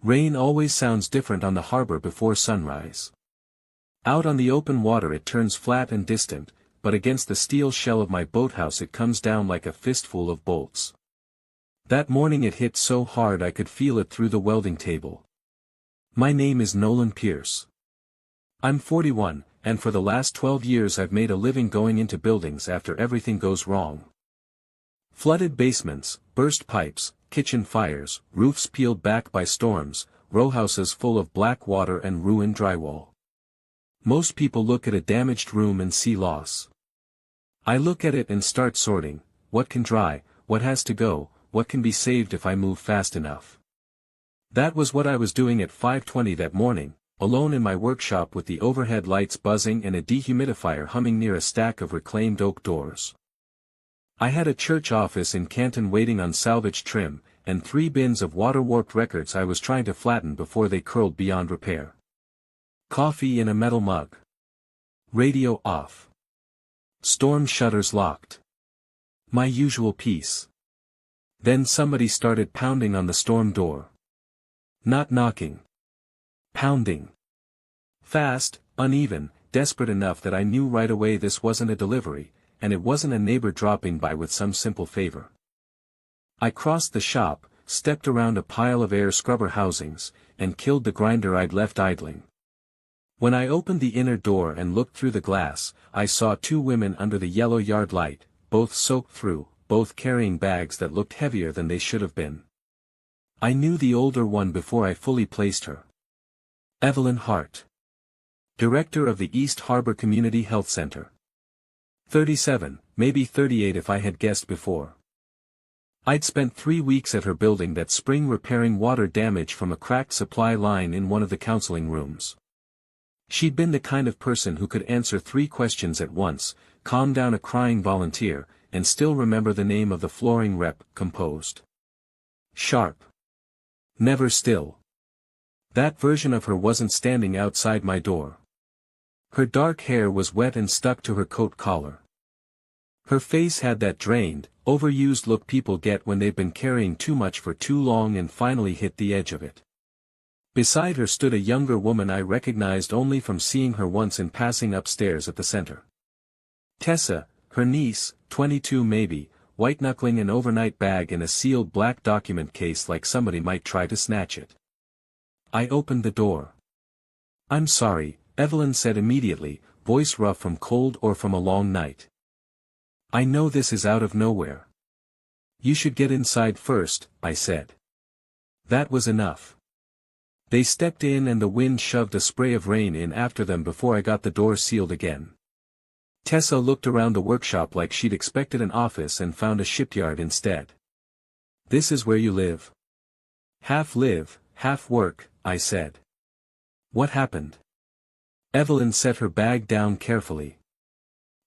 Rain always sounds different on the harbor before sunrise. Out on the open water it turns flat and distant, but against the steel shell of my boathouse it comes down like a fistful of bolts. That morning it hit so hard I could feel it through the welding table. My name is Nolan Pierce. I'm 41, and for the last 12 years I've made a living going into buildings after everything goes wrong. Flooded basements, burst pipes, kitchen fires, roofs peeled back by storms, rowhouses full of black water and ruined drywall. Most people look at a damaged room and see loss. I look at it and start sorting: what can dry, what has to go, what can be saved if I move fast enough. That was what I was doing at 5:20 that morning, alone in my workshop with the overhead lights buzzing and a dehumidifier humming near a stack of reclaimed oak doors. I had a church office in Canton waiting on salvage trim, and 3 bins of water-warped records I was trying to flatten before they curled beyond repair. Coffee in a metal mug. Radio off. Storm shutters locked. My usual peace. Then somebody started pounding on the storm door. Not knocking. Pounding. Fast, uneven, desperate enough that I knew right away this wasn't a delivery, and it wasn't a neighbor dropping by with some simple favor. I crossed the shop, stepped around a pile of air scrubber housings, and killed the grinder I'd left idling. When I opened the inner door and looked through the glass, I saw 2 women under the yellow yard light, both soaked through, both carrying bags that looked heavier than they should have been. I knew the older one before I fully placed her. Evelyn Hart. Director of the East Harbor Community Health Center. 37, maybe 38 if I had guessed before. I'd spent 3 weeks at her building that spring repairing water damage from a cracked supply line in one of the counseling rooms. She'd been the kind of person who could answer 3 questions at once, calm down a crying volunteer, and still remember the name of the flooring rep, composed. Sharp. Never still. That version of her wasn't standing outside my door. Her dark hair was wet and stuck to her coat collar. Her face had that drained, overused look people get when they've been carrying too much for too long and finally hit the edge of it. Beside her stood a younger woman I recognized only from seeing her once in passing upstairs at the center. Tessa, her niece, 22 maybe, white-knuckling an overnight bag in a sealed black document case like somebody might try to snatch it. I opened the door. "I'm sorry," Evelyn said immediately, voice rough from cold or from a long night. "I know this is out of nowhere." "You should get inside first," I said. That was enough. They stepped in and the wind shoved a spray of rain in after them before I got the door sealed again. Tessa looked around the workshop like she'd expected an office and found a shipyard instead. "This is where you live?" "Half live, half work," I said. "What happened?" Evelyn set her bag down carefully.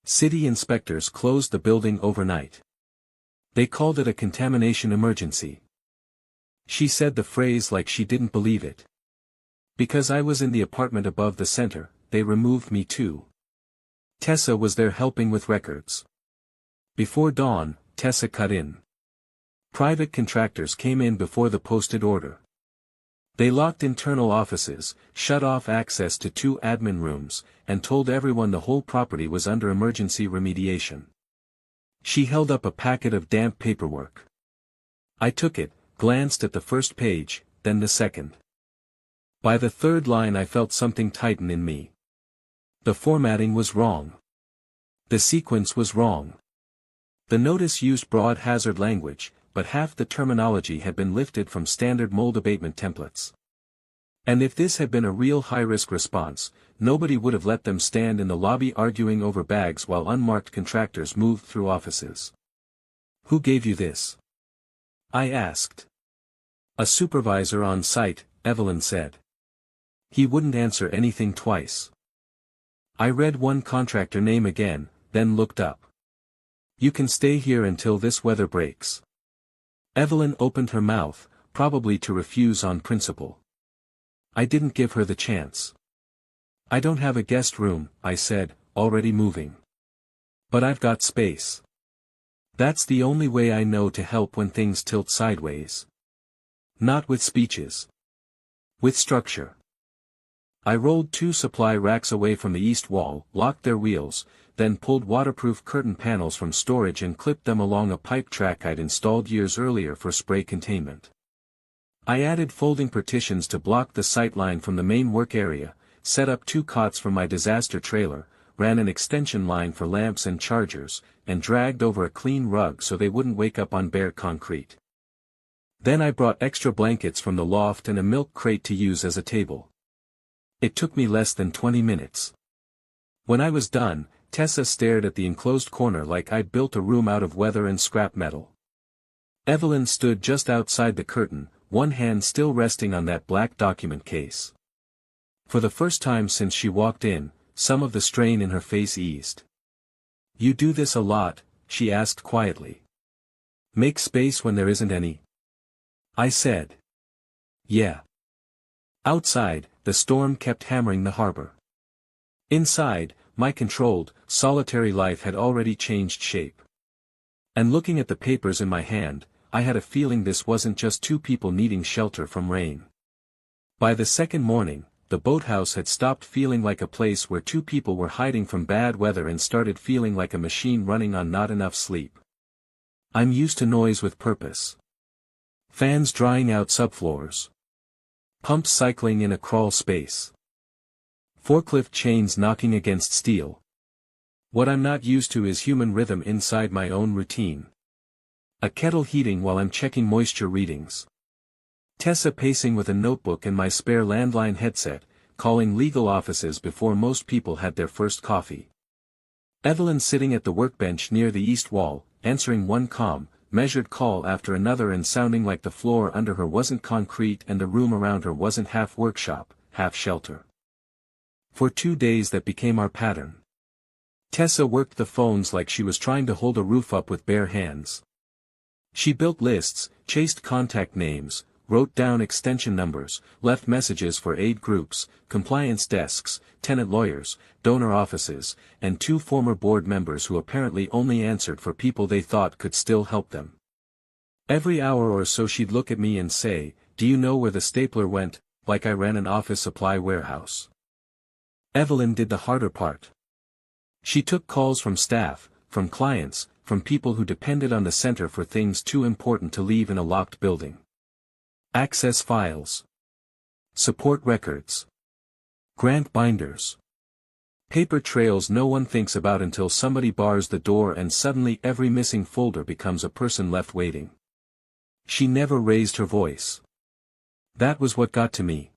"City inspectors closed the building overnight. They called it a contamination emergency." She said the phrase like she didn't believe it. "Because I was in the apartment above the center, they removed me too." Tessa was there helping with records. Before dawn, Tessa cut in. Private contractors came in before the posted order. They locked internal offices, shut off access to 2 admin rooms, and told everyone the whole property was under emergency remediation. She held up a packet of damp paperwork. I took it, glanced at the first page, then the second. By the 3rd line I felt something tighten in me. The formatting was wrong. The sequence was wrong. The notice used broad hazard language, but half the terminology had been lifted from standard mold abatement templates. And if this had been a real high-risk response, nobody would have let them stand in the lobby arguing over bags while unmarked contractors moved through offices. "Who gave you this?" I asked. "A supervisor on site," Evelyn said. "He wouldn't answer anything twice." I read one contractor name again, then looked up. "You can stay here until this weather breaks." Evelyn opened her mouth, probably to refuse on principle. I didn't give her the chance. "I don't have a guest room," I said, already moving. "But I've got space. That's the only way I know to help when things tilt sideways. Not with speeches." With structure. I rolled 2 supply racks away from the east wall, locked their wheels, then pulled waterproof curtain panels from storage and clipped them along a pipe track I'd installed years earlier for spray containment. I added folding partitions to block the sightline from the main work area, set up 2 cots for my disaster trailer, ran an extension line for lamps and chargers, and dragged over a clean rug so they wouldn't wake up on bare concrete. Then I brought extra blankets from the loft and a milk crate to use as a table. It took me less than 20 minutes. When I was done, Tessa stared at the enclosed corner like I'd built a room out of weather and scrap metal. Evelyn stood just outside the curtain, one hand still resting on that black document case. For the first time since she walked in, some of the strain in her face eased. "You do this a lot?" she asked quietly. "Make space when there isn't any?" I said. "Yeah." Outside, the storm kept hammering the harbor. Inside, my controlled, solitary life had already changed shape. And looking at the papers in my hand, I had a feeling this wasn't just 2 people needing shelter from rain. By the second morning, the boathouse had stopped feeling like a place where 2 people were hiding from bad weather and started feeling like a machine running on not enough sleep. I'm used to noise with purpose. Fans drying out subfloors. Pumps cycling in a crawl space. Forklift chains knocking against steel. What I'm not used to is human rhythm inside my own routine. A kettle heating while I'm checking moisture readings. Tessa pacing with a notebook and my spare landline headset, calling legal offices before most people had their first coffee. Evelyn sitting at the workbench near the east wall, answering one calm, measured call after another and sounding like the floor under her wasn't concrete and the room around her wasn't half workshop, half shelter. For 2 days that became our pattern. Tessa worked the phones like she was trying to hold a roof up with bare hands. She built lists, chased contact names, wrote down extension numbers, left messages for aid groups, compliance desks, tenant lawyers, donor offices, and 2 former board members who apparently only answered for people they thought could still help them. Every hour or so she'd look at me and say, "Do you know where the stapler went?" like I ran an office supply warehouse. Evelyn did the harder part. She took calls from staff, from clients, from people who depended on the center for things too important to leave in a locked building. Access files. Support records. Grant binders. Paper trails no one thinks about until somebody bars the door and suddenly every missing folder becomes a person left waiting. She never raised her voice. That was what got to me.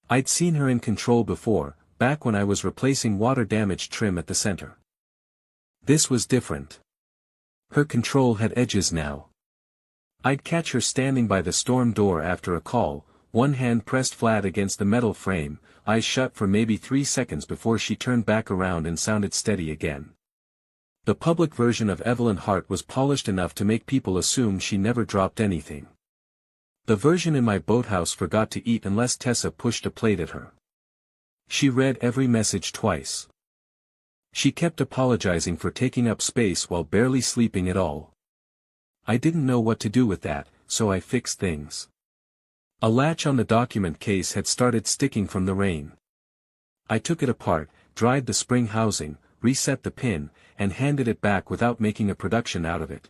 I'd seen her in control before, back when I was replacing water-damaged trim at the center. This was different. Her control had edges now. I'd catch her standing by the storm door after a call, one hand pressed flat against the metal frame, eyes shut for maybe 3 seconds before she turned back around and sounded steady again. The public version of Evelyn Hart was polished enough to make people assume she never dropped anything. The version in my boathouse forgot to eat unless Tessa pushed a plate at her. She read every message twice. She kept apologizing for taking up space while barely sleeping at all. I didn't know what to do with that, so I fixed things. A latch on the document case had started sticking from the rain. I took it apart, dried the spring housing, reset the pin, and handed it back without making a production out of it.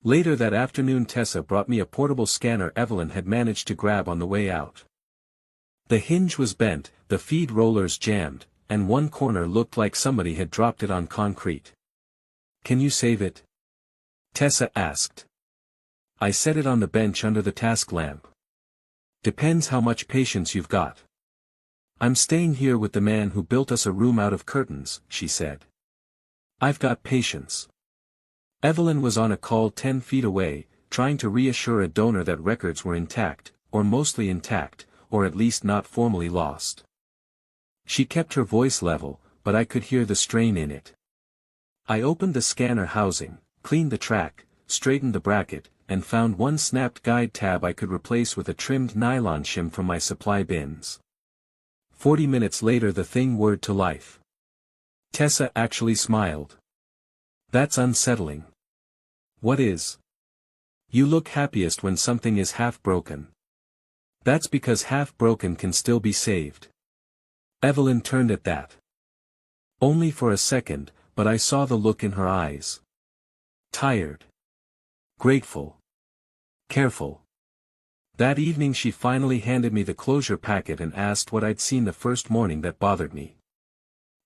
Later that afternoon Tessa brought me a portable scanner Evelyn had managed to grab on the way out. The hinge was bent, the feed rollers jammed, and one corner looked like somebody had dropped it on concrete. "Can you save it?" Tessa asked. I set it on the bench under the task lamp. "Depends how much patience you've got. I'm staying here with the man who built us a room out of curtains," she said. "I've got patience." Evelyn was on a call 10 feet away, trying to reassure a donor that records were intact, or mostly intact, or at least not formally lost. She kept her voice level, but I could hear the strain in it. I opened the scanner housing, cleaned the track, straightened the bracket, and found one snapped guide tab I could replace with a trimmed nylon shim from my supply bins. 40 minutes later the thing whirred to life. Tessa actually smiled. "That's unsettling." "What is?" "You look happiest when something is half broken." That's because half-broken can still be saved. Evelyn turned at that. Only for a second, but I saw the look in her eyes. Tired. Grateful. Careful. That evening she finally handed me the closure packet and asked what I'd seen the first morning that bothered me.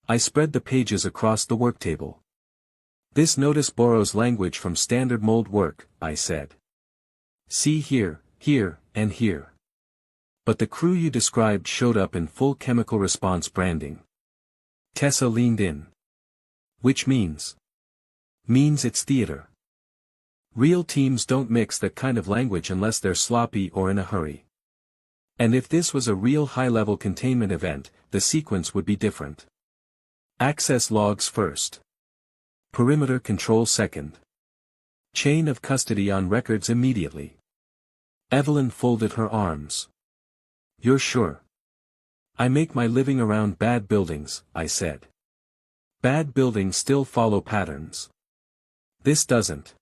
I spread the pages across the worktable. This notice borrows language from standard mold work, I said. See here, here, and here. But the crew you described showed up in full chemical response branding. Tessa leaned in. Which means? Means it's theater. Real teams don't mix that kind of language unless they're sloppy or in a hurry. And if this was a real high-level containment event, the sequence would be different. Access logs first. Perimeter control second. Chain of custody on records immediately. Evelyn folded her arms. You're sure? I make my living around bad buildings, I said. Bad buildings still follow patterns. This doesn't.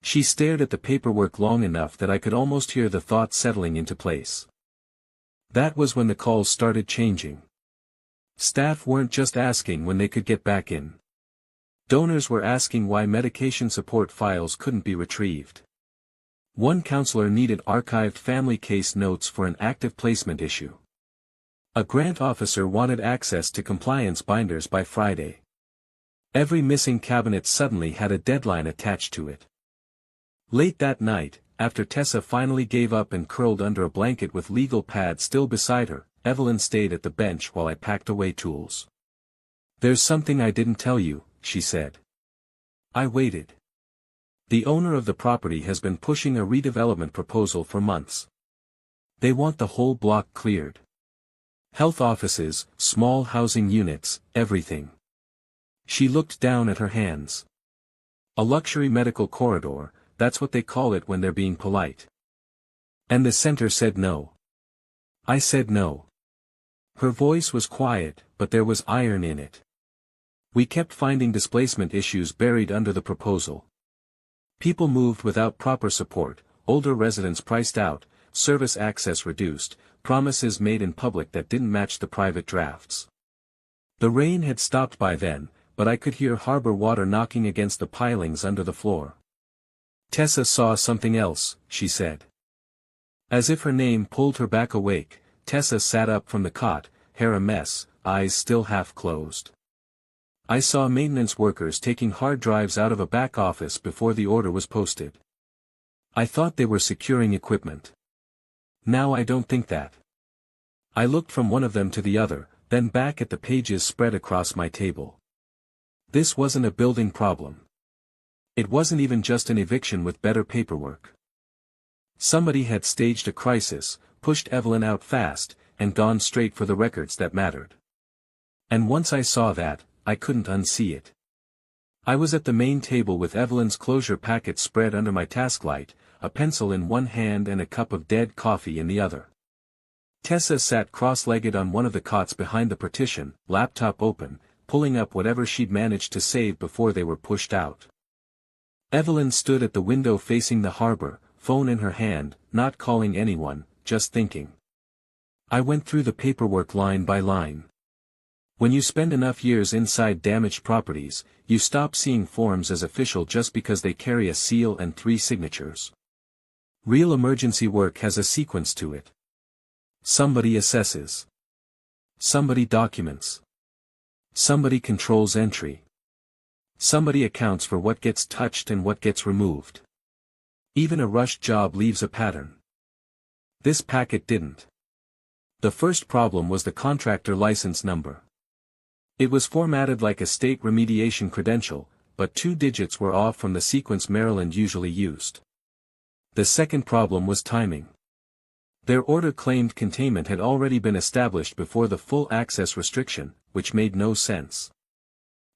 She stared at the paperwork long enough that I could almost hear the thoughts settling into place. That was when the calls started changing. Staff weren't just asking when they could get back in. Donors were asking why medication support files couldn't be retrieved. One counselor needed archived family case notes for an active placement issue. A grant officer wanted access to compliance binders by Friday. Every missing cabinet suddenly had a deadline attached to it. Late that night, after Tessa finally gave up and curled under a blanket with legal pad still beside her, Evelyn stayed at the bench while I packed away tools. There's something I didn't tell you, she said. I waited. The owner of the property has been pushing a redevelopment proposal for months. They want the whole block cleared. Health offices, small housing units, everything. She looked down at her hands. A luxury medical corridor, that's what they call it when they're being polite. And the center said no. I said no. Her voice was quiet, but there was iron in it. We kept finding displacement issues buried under the proposal. People moved without proper support, older residents priced out, service access reduced, promises made in public that didn't match the private drafts. The rain had stopped by then, but I could hear harbor water knocking against the pilings under the floor. Tessa saw something else, she said. As if her name pulled her back awake, Tessa sat up from the cot, hair a mess, eyes still half closed. I saw maintenance workers taking hard drives out of a back office before the order was posted. I thought they were securing equipment. Now I don't think that. I looked from one of them to the other, then back at the pages spread across my table. This wasn't a building problem. It wasn't even just an eviction with better paperwork. Somebody had staged a crisis, pushed Evelyn out fast, and gone straight for the records that mattered. And once I saw that, I couldn't unsee it. I was at the main table with Evelyn's closure packet spread under my task light, a pencil in one hand and a cup of dead coffee in the other. Tessa sat cross-legged on one of the cots behind the partition, laptop open, pulling up whatever she'd managed to save before they were pushed out. Evelyn stood at the window facing the harbor, phone in her hand, not calling anyone, just thinking. I went through the paperwork line by line. When you spend enough years inside damaged properties, you stop seeing forms as official just because they carry a seal and 3 signatures. Real emergency work has a sequence to it. Somebody assesses. Somebody documents. Somebody controls entry. Somebody accounts for what gets touched and what gets removed. Even a rushed job leaves a pattern. This packet didn't. The first problem was the contractor license number. It was formatted like a state remediation credential, but 2 digits were off from the sequence Maryland usually used. The second problem was timing. Their order claimed containment had already been established before the full access restriction, which made no sense.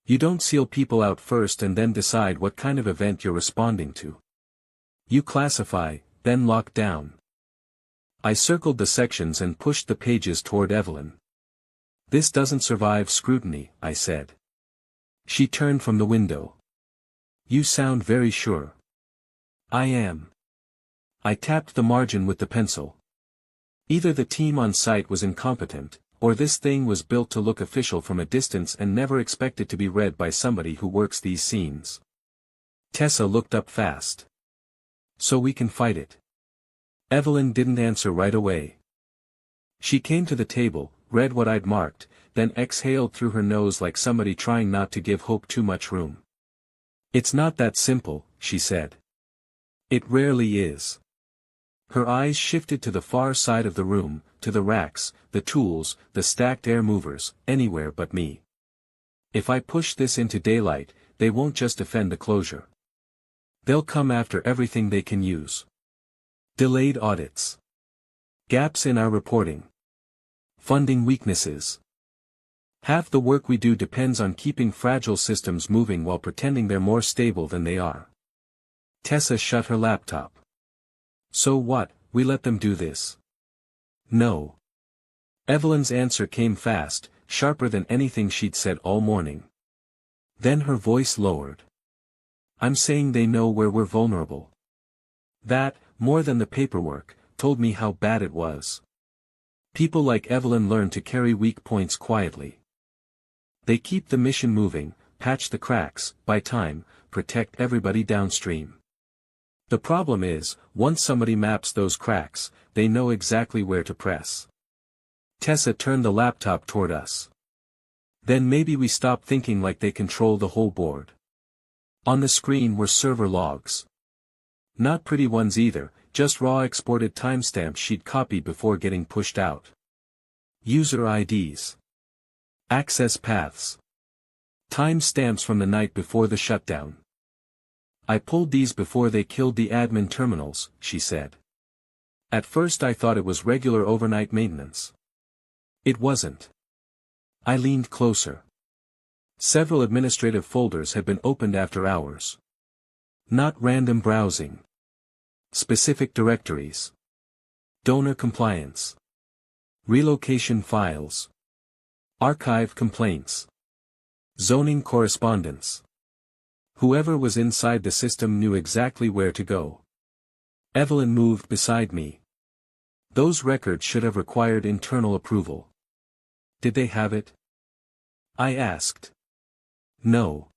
You don't seal people out first and then decide what kind of event you're responding to. You classify, then lock down. I circled the sections and pushed the pages toward Evelyn. This doesn't survive scrutiny, I said. She turned from the window. You sound very sure. I am. I tapped the margin with the pencil. Either the team on site was incompetent, or this thing was built to look official from a distance and never expected to be read by somebody who works these scenes. Tessa looked up fast. So we can fight it. Evelyn didn't answer right away. She came to the table, read what I'd marked, then exhaled through her nose like somebody trying not to give hope too much room. It's not that simple, she said. It rarely is. Her eyes shifted to the far side of the room, to the racks, the tools, the stacked air movers, anywhere but me. If I push this into daylight, they won't just defend the closure. They'll come after everything they can use. Delayed audits. Gaps in our reporting. Funding weaknesses. Half the work we do depends on keeping fragile systems moving while pretending they're more stable than they are. Tessa shut her laptop. So what, we let them do this? No. Evelyn's answer came fast, sharper than anything she'd said all morning. Then her voice lowered. I'm saying they know where we're vulnerable. That, more than the paperwork, told me how bad it was. People like Evelyn learn to carry weak points quietly. They keep the mission moving, patch the cracks, buy time, protect everybody downstream. The problem is, once somebody maps those cracks, they know exactly where to press. Tessa turned the laptop toward us. Then maybe we stop thinking like they control the whole board. On the screen were server logs. Not pretty ones either, just raw exported timestamps she'd copied before getting pushed out. User IDs. Access paths. Timestamps from the night before the shutdown. I pulled these before they killed the admin terminals, she said. At first I thought it was regular overnight maintenance. It wasn't. I leaned closer. Several administrative folders had been opened after hours. Not random browsing. Specific directories. Donor compliance. Relocation files. Archive complaints. Zoning correspondence. Whoever was inside the system knew exactly where to go. Evelyn moved beside me. Those records should have required internal approval. Did they have it? I asked. No.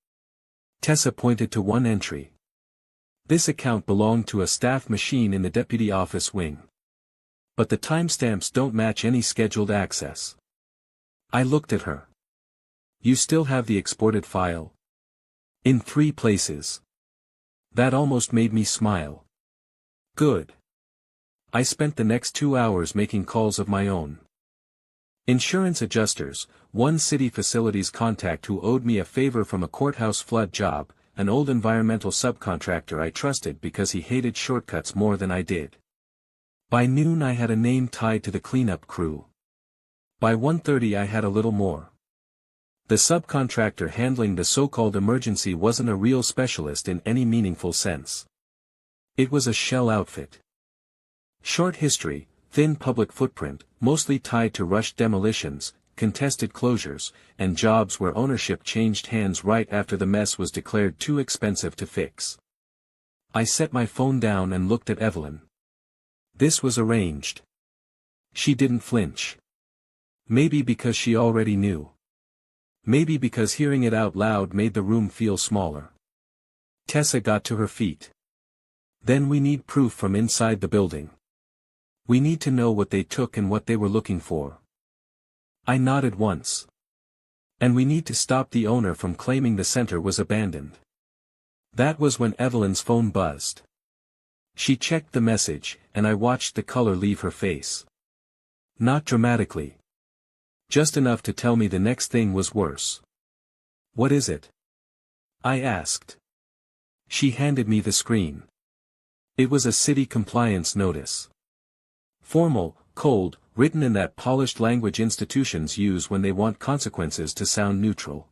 Tessa pointed to one entry. This account belonged to a staff machine in the deputy office wing. But the timestamps don't match any scheduled access. I looked at her. You still have the exported file? In 3 places. That almost made me smile. Good. I spent the next 2 hours making calls of my own. Insurance adjusters, one city facilities contact who owed me a favor from a courthouse flood job, an old environmental subcontractor I trusted because he hated shortcuts more than I did. By noon I had a name tied to the cleanup crew. By 1:30 I had a little more. The subcontractor handling the so-called emergency wasn't a real specialist in any meaningful sense. It was a shell outfit. Short history, thin public footprint, mostly tied to rushed demolitions, contested closures, and jobs where ownership changed hands right after the mess was declared too expensive to fix. I set my phone down and looked at Evelyn. This was arranged. She didn't flinch. Maybe because she already knew. Maybe because hearing it out loud made the room feel smaller. Tessa got to her feet. Then we need proof from inside the building. We need to know what they took and what they were looking for. I nodded once. And we need to stop the owner from claiming the center was abandoned. That was when Evelyn's phone buzzed. She checked the message, and I watched the color leave her face. Not dramatically. Just enough to tell me the next thing was worse. What is it? I asked. She handed me the screen. It was a city compliance notice. Formal, cold, written in that polished language institutions use when they want consequences to sound neutral.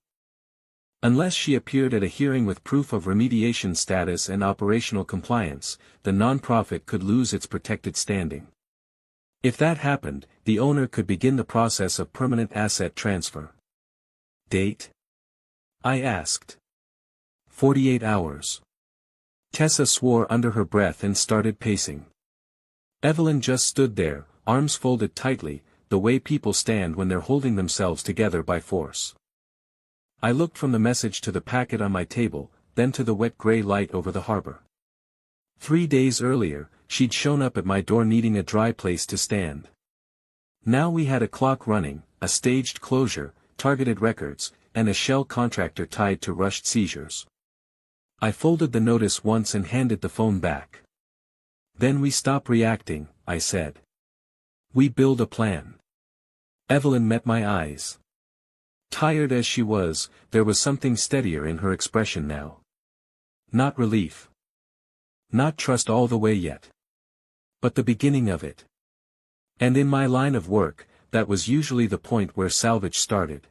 Unless she appeared at a hearing with proof of remediation status and operational compliance, the nonprofit could lose its protected standing. If that happened, the owner could begin the process of permanent asset transfer. Date? I asked. 48 hours. Tessa swore under her breath and started pacing. Evelyn just stood there, arms folded tightly, the way people stand when they're holding themselves together by force. I looked from the message to the packet on my table, then to the wet gray light over the harbor. 3 days earlier, she'd shown up at my door needing a dry place to stand. Now we had a clock running, a staged closure, targeted records, and a shell contractor tied to rushed seizures. I folded the notice once and handed the phone back. Then we stop reacting, I said. We build a plan. Evelyn met my eyes. Tired as she was, there was something steadier in her expression now. Not relief. Not trust all the way yet. But the beginning of it. And in my line of work, that was usually the point where salvage started.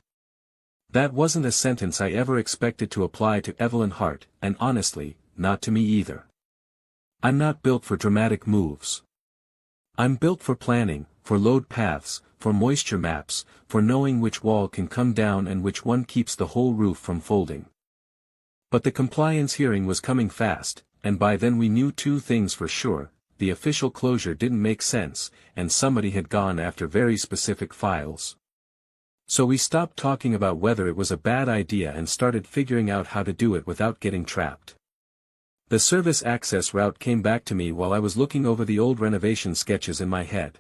That wasn't a sentence I ever expected to apply to Evelyn Hart, and honestly, not to me either. I'm not built for dramatic moves. I'm built for planning, for load paths, for moisture maps, for knowing which wall can come down and which one keeps the whole roof from folding. But the compliance hearing was coming fast, and by then we knew 2 things for sure: the official closure didn't make sense, and somebody had gone after very specific files. So we stopped talking about whether it was a bad idea and started figuring out how to do it without getting trapped. The service access route came back to me while I was looking over the old renovation sketches in my head.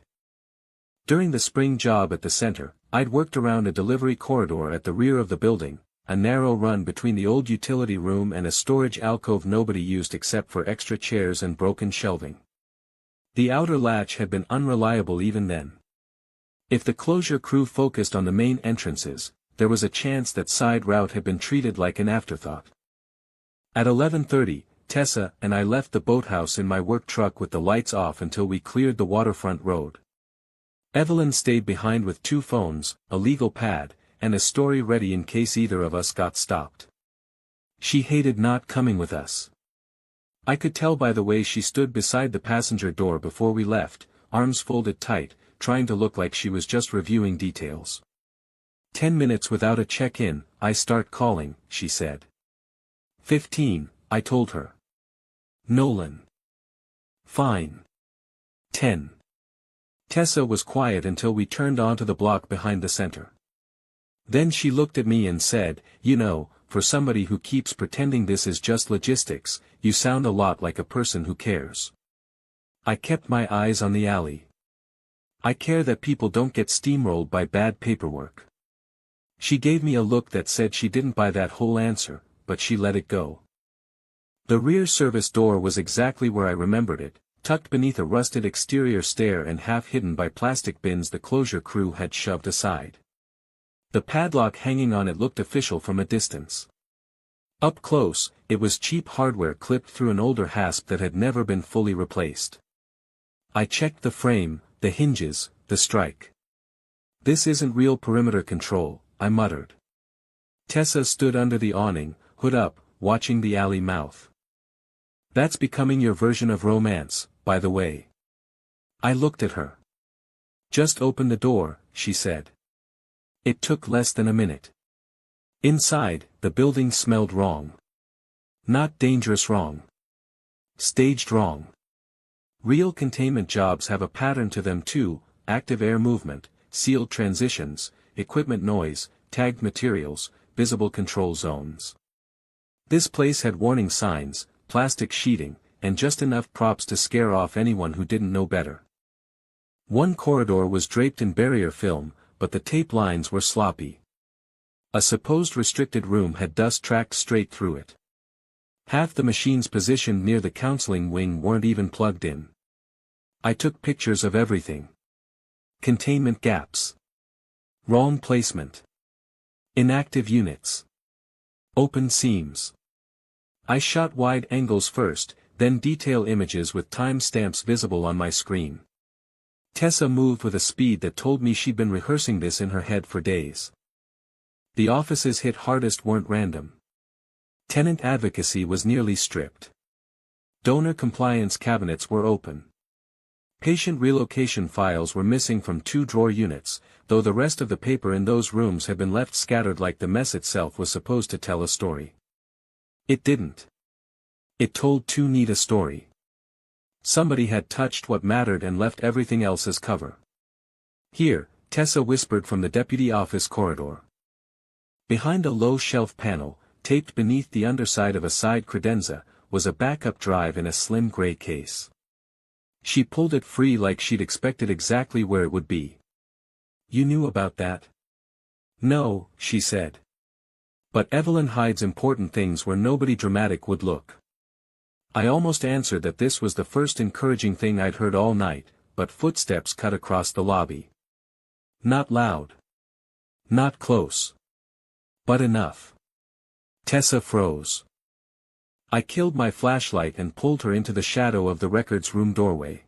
During the spring job at the center, I'd worked around a delivery corridor at the rear of the building, a narrow run between the old utility room and a storage alcove nobody used except for extra chairs and broken shelving. The outer latch had been unreliable even then. If the closure crew focused on the main entrances, there was a chance that side route had been treated like an afterthought. At 11:30, Tessa and I left the boathouse in my work truck with the lights off until we cleared the waterfront road. Evelyn stayed behind with 2 phones, a legal pad, and a story ready in case either of us got stopped. She hated not coming with us. I could tell by the way she stood beside the passenger door before we left, arms folded tight, trying to look like she was just reviewing details. 10 minutes without a check-in, I start calling, she said. 15, I told her. Nolan. Fine. 10. Tessa was quiet until we turned onto the block behind the center. Then she looked at me and said, "You know, for somebody who keeps pretending this is just logistics, you sound a lot like a person who cares." I kept my eyes on the alley. I care that people don't get steamrolled by bad paperwork. She gave me a look that said she didn't buy that whole answer, but she let it go. The rear service door was exactly where I remembered it, tucked beneath a rusted exterior stair and half hidden by plastic bins the closure crew had shoved aside. The padlock hanging on it looked official from a distance. Up close, it was cheap hardware clipped through an older hasp that had never been fully replaced. I checked the frame, the hinges, the strike. "This isn't real perimeter control," I muttered. Tessa stood under the awning, hood up, watching the alley mouth. "That's becoming your version of romance, by the way." I looked at her. "Just open the door," she said. It took less than a minute. Inside, the building smelled wrong. Not dangerous wrong. Staged wrong. Real containment jobs have a pattern to them too: active air movement, sealed transitions, equipment noise, tagged materials, visible control zones. This place had warning signs, plastic sheeting, and just enough props to scare off anyone who didn't know better. One corridor was draped in barrier film, but the tape lines were sloppy. A supposed restricted room had dust tracked straight through it. Half the machines positioned near the counseling wing weren't even plugged in. I took pictures of everything. Containment gaps. Wrong placement. Inactive units. Open seams. I shot wide angles first, then detail images with time stamps visible on my screen. Tessa moved with a speed that told me she'd been rehearsing this in her head for days. The offices hit hardest weren't random. Tenant advocacy was nearly stripped. Donor compliance cabinets were open. Patient relocation files were missing from 2-drawer units, though the rest of the paper in those rooms had been left scattered like the mess itself was supposed to tell a story. It didn't. It told too neat a story. Somebody had touched what mattered and left everything else as cover. Here, Tessa whispered from the deputy office corridor. Behind a low shelf panel, taped beneath the underside of a side credenza, was a backup drive in a slim gray case. She pulled it free like she'd expected exactly where it would be. "You knew about that?" "No," she said. "But Evelyn hides important things where nobody dramatic would look." I almost answered that this was the first encouraging thing I'd heard all night, but footsteps cut across the lobby. Not loud. Not close. But enough. Tessa froze. I killed my flashlight and pulled her into the shadow of the records room doorway.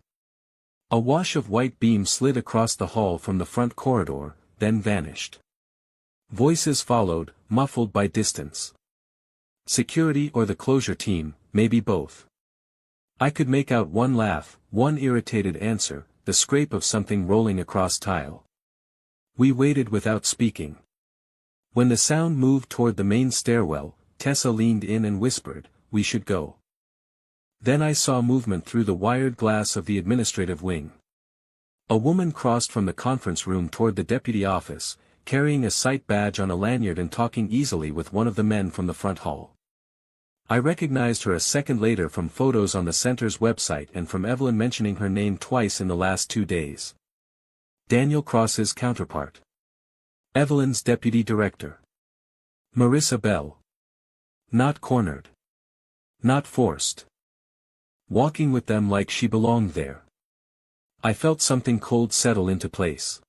A wash of white beam slid across the hall from the front corridor, then vanished. Voices followed, muffled by distance. Security or the closure team, maybe both. I could make out one laugh, one irritated answer, the scrape of something rolling across tile. We waited without speaking. When the sound moved toward the main stairwell, Tessa leaned in and whispered, "We should go." Then I saw movement through the wired glass of the administrative wing. A woman crossed from the conference room toward the deputy office, carrying a site badge on a lanyard and talking easily with one of the men from the front hall. I recognized her a second later from photos on the center's website and from Evelyn mentioning her name twice in the last 2 days. Daniel Cross's counterpart. Evelyn's deputy director. Marissa Bell. Not cornered. Not forced. Walking with them like she belonged there. I felt something cold settle into place.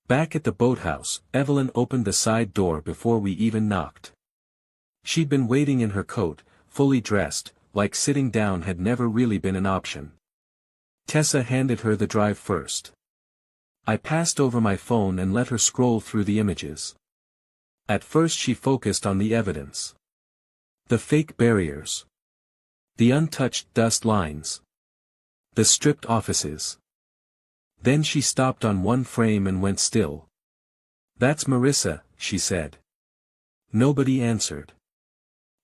Back at the boathouse, Evelyn opened the side door before we even knocked. She'd been waiting in her coat, fully dressed, like sitting down had never really been an option. Tessa handed her the drive first. I passed over my phone and let her scroll through the images. At first she focused on the evidence. The fake barriers. The untouched dust lines. The stripped offices. Then she stopped on one frame and went still. "That's Marissa," she said. Nobody answered.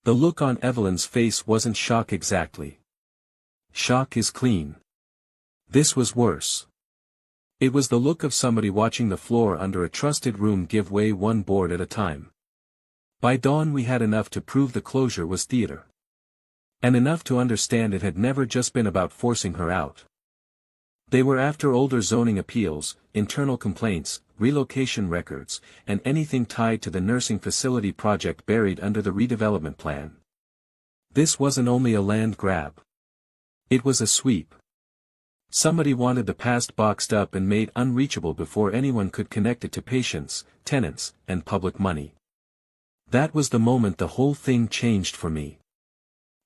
The look on Evelyn's face wasn't shock exactly. Shock is clean. This was worse. It was the look of somebody watching the floor under a trusted room give way one board at a time. By dawn we had enough to prove the closure was theater. And enough to understand it had never just been about forcing her out. They were after older zoning appeals, internal complaints, relocation records, and anything tied to the nursing facility project buried under the redevelopment plan. This wasn't only a land grab. It was a sweep. Somebody wanted the past boxed up and made unreachable before anyone could connect it to patients, tenants, and public money. That was the moment the whole thing changed for me.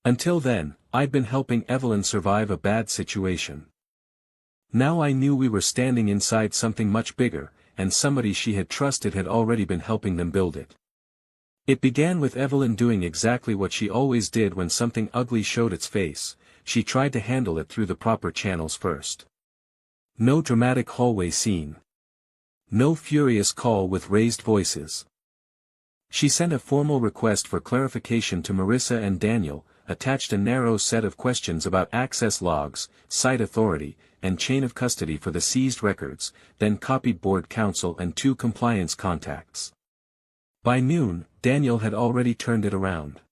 Until then, I'd been helping Evelyn survive a bad situation. Now I knew we were standing inside something much bigger, and somebody she had trusted had already been helping them build it. It began with Evelyn doing exactly what she always did when something ugly showed its face. She tried to handle it through the proper channels first. No dramatic hallway scene. No furious call with raised voices. She sent a formal request for clarification to Marissa and Daniel, attached a narrow set of questions about access logs, site authority, and chain of custody for the seized records, then copied board counsel and 2 compliance contacts. By noon, Daniel had already turned it around.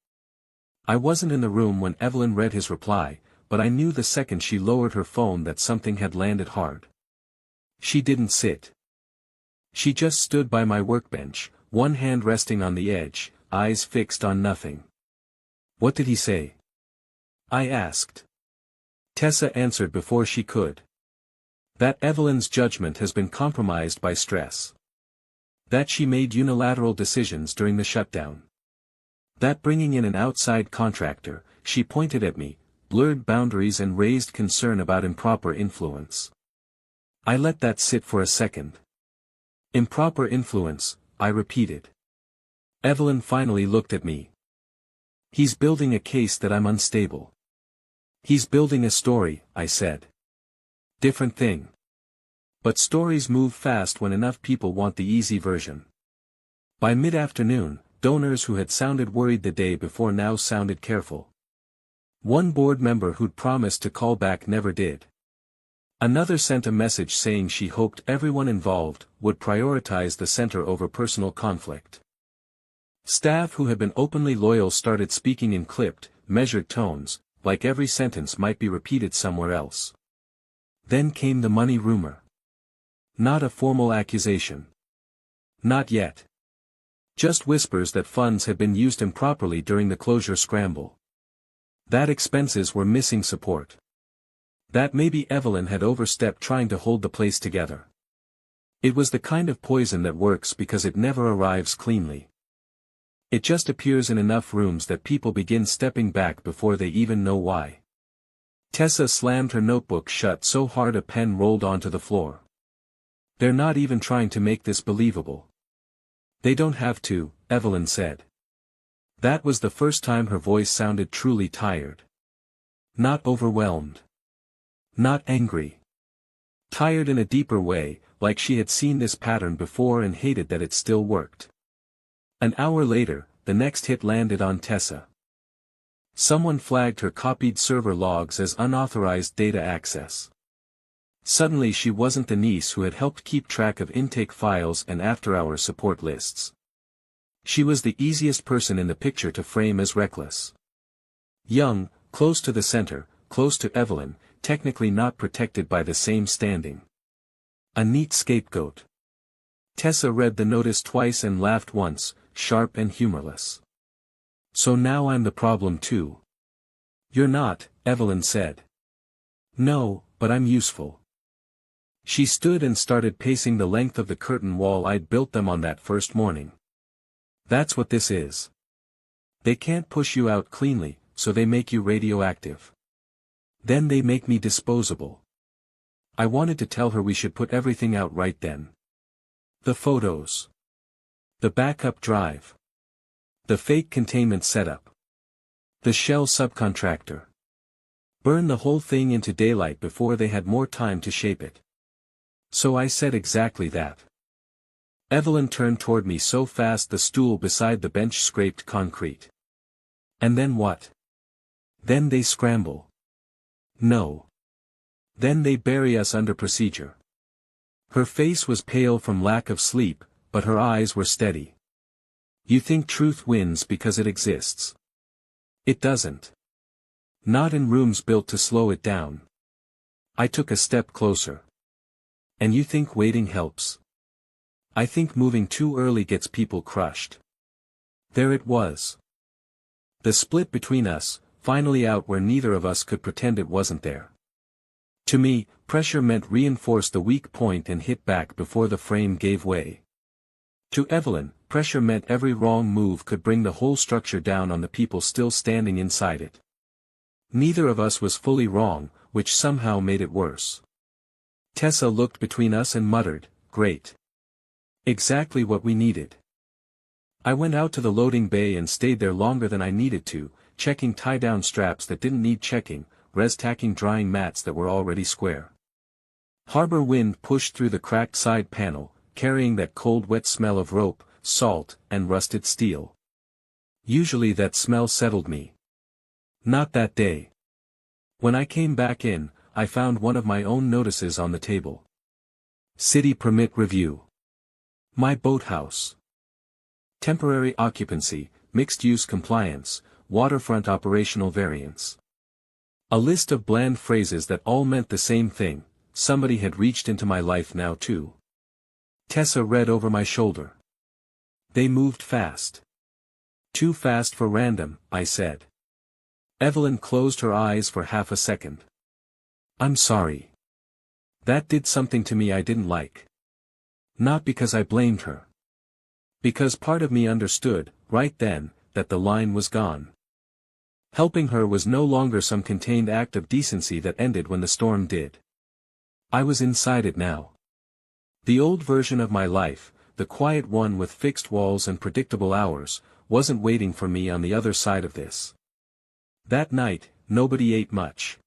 I wasn't in the room when Evelyn read his reply, but I knew the second she lowered her phone that something had landed hard. She didn't sit. She just stood by my workbench, one hand resting on the edge, eyes fixed on nothing. "What did he say?" I asked. Tessa answered before she could. That Evelyn's judgment has been compromised by stress. That she made unilateral decisions during the shutdown. That bringing in an outside contractor, she pointed at me, blurred boundaries and raised concern about improper influence. I let that sit for a second. Improper influence, I repeated. Evelyn finally looked at me. "He's building a case that I'm unstable." "He's building a story," I said. Different thing. But stories move fast when enough people want the easy version. By mid-afternoon, donors who had sounded worried the day before now sounded careful. One board member who'd promised to call back never did. Another sent a message saying she hoped everyone involved would prioritize the center over personal conflict. Staff who had been openly loyal started speaking in clipped, measured tones, like every sentence might be repeated somewhere else. Then came the money rumor. Not a formal accusation. Not yet. Just whispers that funds had been used improperly during the closure scramble. That expenses were missing support. That maybe Evelyn had overstepped trying to hold the place together. It was the kind of poison that works because it never arrives cleanly. It just appears in enough rooms that people begin stepping back before they even know why. Tessa slammed her notebook shut so hard a pen rolled onto the floor. They're not even trying to make this believable. They don't have to, Evelyn said. That was the first time her voice sounded truly tired. Not overwhelmed. Not angry. Tired in a deeper way, like she had seen this pattern before and hated that it still worked. An hour later, the next hit landed on Tessa. Someone flagged her copied server logs as unauthorized data access. Suddenly she wasn't the niece who had helped keep track of intake files and after-hour support lists. She was the easiest person in the picture to frame as reckless. Young, close to the center, close to Evelyn, technically not protected by the same standing. A neat scapegoat. Tessa read the notice twice and laughed once, sharp and humorless. So now I'm the problem too. You're not, Evelyn said. No, but I'm useful. She stood and started pacing the length of the curtain wall I'd built them on that first morning. That's what this is. They can't push you out cleanly, so they make you radioactive. Then they make me disposable. I wanted to tell her we should put everything out right then. The photos. The backup drive. The fake containment setup. The shell subcontractor. Burn the whole thing into daylight before they had more time to shape it. So I said exactly that. Evelyn turned toward me so fast the stool beside the bench scraped concrete. And then what? Then they scramble. No. Then they bury us under procedure. Her face was pale from lack of sleep, but her eyes were steady. You think truth wins because it exists. It doesn't. Not in rooms built to slow it down. I took a step closer. And you think waiting helps? I think moving too early gets people crushed. There it was. The split between us, finally out where neither of us could pretend it wasn't there. To me, pressure meant reinforce the weak point and hit back before the frame gave way. To Evelyn, pressure meant every wrong move could bring the whole structure down on the people still standing inside it. Neither of us was fully wrong, which somehow made it worse. Tessa looked between us and muttered, "Great. Exactly what we needed." I went out to the loading bay and stayed there longer than I needed to, checking tie-down straps that didn't need checking, res-tacking drying mats that were already square. Harbor wind pushed through the cracked side panel, carrying that cold wet smell of rope, salt, and rusted steel. Usually that smell settled me. Not that day. When I came back in, I found one of my own notices on the table. City Permit Review. My boathouse. Temporary occupancy, mixed-use compliance, waterfront operational variance. A list of bland phrases that all meant the same thing: somebody had reached into my life now too. Tessa read over my shoulder. They moved fast. Too fast for random, I said. Evelyn closed her eyes for half a second. I'm sorry. That did something to me I didn't like. Not because I blamed her. Because part of me understood, right then, that the line was gone. Helping her was no longer some contained act of decency that ended when the storm did. I was inside it now. The old version of my life, the quiet one with fixed walls and predictable hours, wasn't waiting for me on the other side of this. That night, nobody ate much.